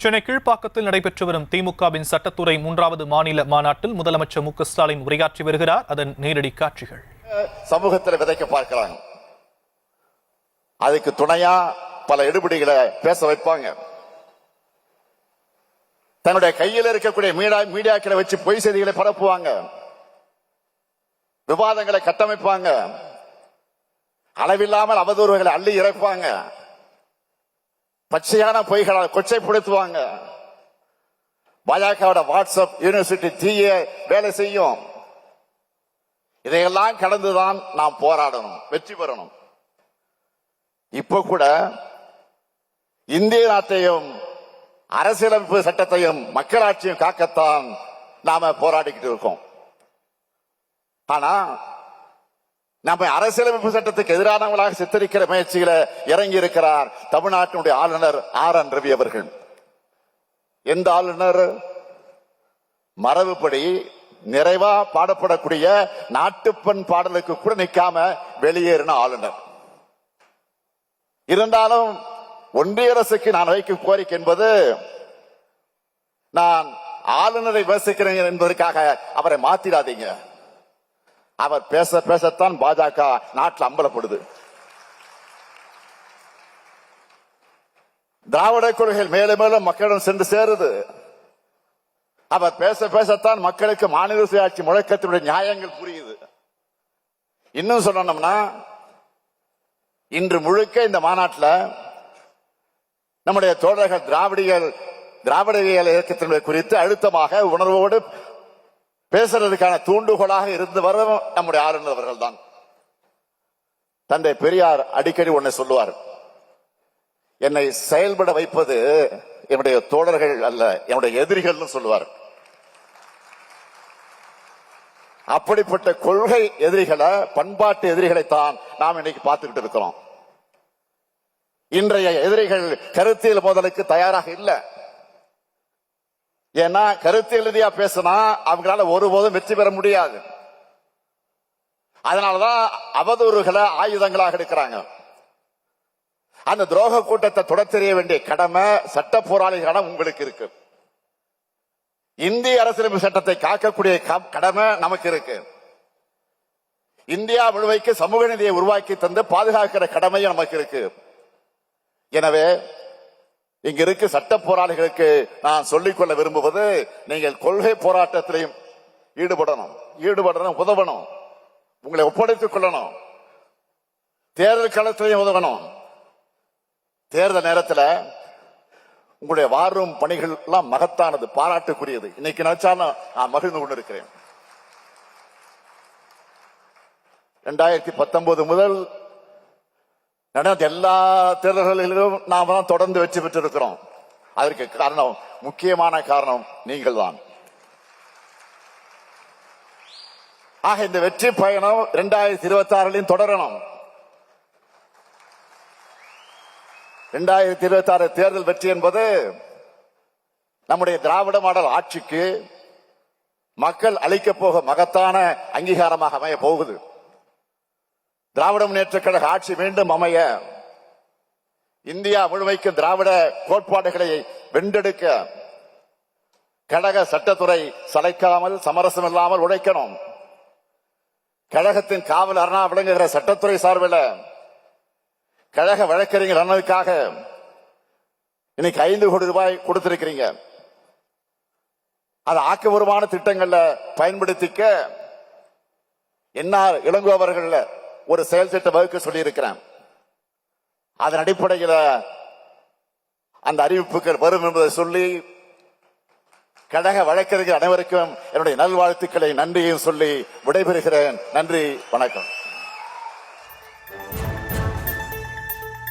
சென்னை கீழ்ப்பாக்கத்தில் நடைபெற்று வரும் திமுகவின் சட்டத்துறை 3வது மாநில மாநாட்டில் முதலமைச்சர் மு க ஸ்டாலின் உரையாற்றி வருகிறார். அதன் நேரடி காட்சிகள். சமூகத்தில் விதைக்க பார்க்கிறாங்க. அதுக்கு துணையா பல எடுபடிகளை பேச வைப்பாங்க. தன்னுடைய கையில் இருக்கக்கூடிய மீடியாக்களை வச்சு பொய் செய்திகளை பரப்புவாங்க. விவாதங்களை கட்டமைப்பாங்க. அளவில்லாமல் அவதூறுகளை அள்ளி இறப்பாங்க. பச்சையான பொய்களால் கொச்சைப்படுத்துவாங்க. பாஜக வாட்ஸ்அப் யூனிவர்சிட்டி தீய வேலை செய்யும். இதையெல்லாம் கடந்துதான் நாம் போராடணும், வெற்றி பெறணும். இப்ப கூட இந்திய நாட்டையும் அரசியலமைப்பு சட்டத்தையும் மக்களாட்சியும் காக்கத்தான் நாம போராடிக்கிட்டு இருக்கோம். ஆனா நம்ம அரசியலமைப்பு சட்டத்துக்கு எதிரானவங்களாக சித்தரிக்கிற முயற்சிகளை இறங்கி இருக்கிறார் தமிழ்நாட்டினுடைய ஆளுநர் RN ரவி அவர்கள். எந்த ஆளுநர்? மரபுப்படி நிறைவா பாடப்படக்கூடிய நாட்டுப்பண் பாடலுக்கு கூட நிற்காம வெளியேறின ஆளுநர். இருந்தாலும் ஒன்றிய அரசுக்கு நான் வைக்கும் கோரிக்கை என்பது, நான் ஆளுநரை விமர்சிக்கிறேன் என்பதற்காக அவரை மாத்திராதீங்க. அவர் பேச பேசத்தான் பாஜக நாட்டில் அம்பலப்படுது. திராவிட கொள்கைகள் மேலும் மேலும் மக்களிடம் சென்று சேருது. அவர் பேச பேசத்தான் மக்களுக்கு மாநில சுயாட்சி முழக்கத்தினுடைய நியாயங்கள் புரியுது. இன்னும் சொல்லணும்னா, இன்று முழுக்க இந்த மாநாட்டில் நம்முடைய தோழர்கள் திராவிடியல் இயக்கத்தினுடைய குறித்து அழுத்தமாக உணர்வோடு பேசுறதுக்கான தூண்டுகோலாக இருந்து வரும் நம்முடைய ஆளுநர் அவர்கள் தான். தந்தை பெரியார் அடிக்கடி ஒன்றை சொல்லுவார், என்னை செயல்பட வைப்பது என்னுடைய தோழர்கள் அல்ல, என்னுடைய எதிரிகள் சொல்லுவார். அப்படிப்பட்ட கொள்கை எதிரிகளை, பண்பாட்டு எதிரிகளைத்தான் நாம் இன்னைக்கு பார்த்துக்கிட்டு இருக்கிறோம். இன்றைய எதிரிகள் கருத்தியல் மோதலுக்கு தயாராக இல்லை. ஏன்னா கருத்தியல் ரீதியா பேசினா அவங்களால ஒருபோதும் வெற்றி பெற முடியாது. அதனாலதான் அவதூறுகளை ஆயுதங்களாக எடுக்கிறாங்க. அந்த துரோக கூட்டத்தை தொடத்தெறிய வேண்டிய கடமை சட்ட போராளிகளிடம் உங்களுக்கு இருக்கு. இந்திய அரசியலமைப்பு சட்டத்தை காக்கக்கூடிய கடமை நமக்கு இருக்கு. இந்தியா முழுமைக்கு சமூக நீதியை உருவாக்கி தந்து பாதுகாக்கிற கடமையும் நமக்கு இருக்கு. எனவே இங்க இருக்கு சட்ட போராளிகளுக்கு நான் சொல்லிக்கொள்ள விரும்புவது, நீங்கள் கொள்கை போராட்டத்திலையும் ஈடுபடணும், உதவணும், உங்களை ஒப்படைத்துக் கொள்ளணும், தேர்தல் களத்திலையும் உதவணும். தேர்தல் நேரத்தில் உங்களுடைய வாரும் பணிகள் எல்லாம் மகத்தானது, பாராட்டுக்குரியது. இன்னைக்கு நினைச்சாலும் நான் மகிழ்ந்து கொண்டிருக்கிறேன். 2019 முதல் நடந்த எல்லா தேர்தல்களிலும் நாம தான் தொடர்ந்து வெற்றி பெற்றிருக்கிறோம். அதற்கு காரணம், முக்கியமான காரணம் நீங்கள் தான். ஆக இந்த வெற்றி பயணம் 2026 தொடரணும். 2026 தேர்தல் வெற்றி என்பது நம்முடைய திராவிட மாடல் ஆட்சிக்கு மக்கள் அளிக்கப் போக மகத்தான அங்கீகாரமாக அமைய போகுது. திராவிட முன்னேற்ற கழக ஆட்சி மீண்டும் அமைய, இந்தியா முழுமைக்கும் திராவிட கோட்பாடுகளை வென்றெடுக்க கழக சட்டத்துறை சளைக்காமல் சமரசம் இல்லாமல் உழைக்கணும். கழகத்தின் காவல் அரணா விளங்குகிற சட்டத்துறை சார்பில் கழக வழக்கறிஞர் அண்ணனுக்காக இன்னைக்கு 5 கோடி ரூபாய் கொடுத்திருக்கிறீங்க. அது ஆக்கபூர்வமான திட்டங்கள்ல பயன்படுத்திக்க என்ஆர் இளங்கோ அவர்கள் ஒரு செயல் திட்ட வகுக்க சொல்லி இருக்கிறேன். அதன் அடிப்படையில் அந்த அறிவிப்புகள் வரும் என்பதை சொல்லி, கழக வழக்கறிஞர் அனைவருக்கும் என்னுடைய நல்வாழ்த்துக்களை நன்றியையும் சொல்லி விடைபெறுகிறேன். நன்றி, வணக்கம்.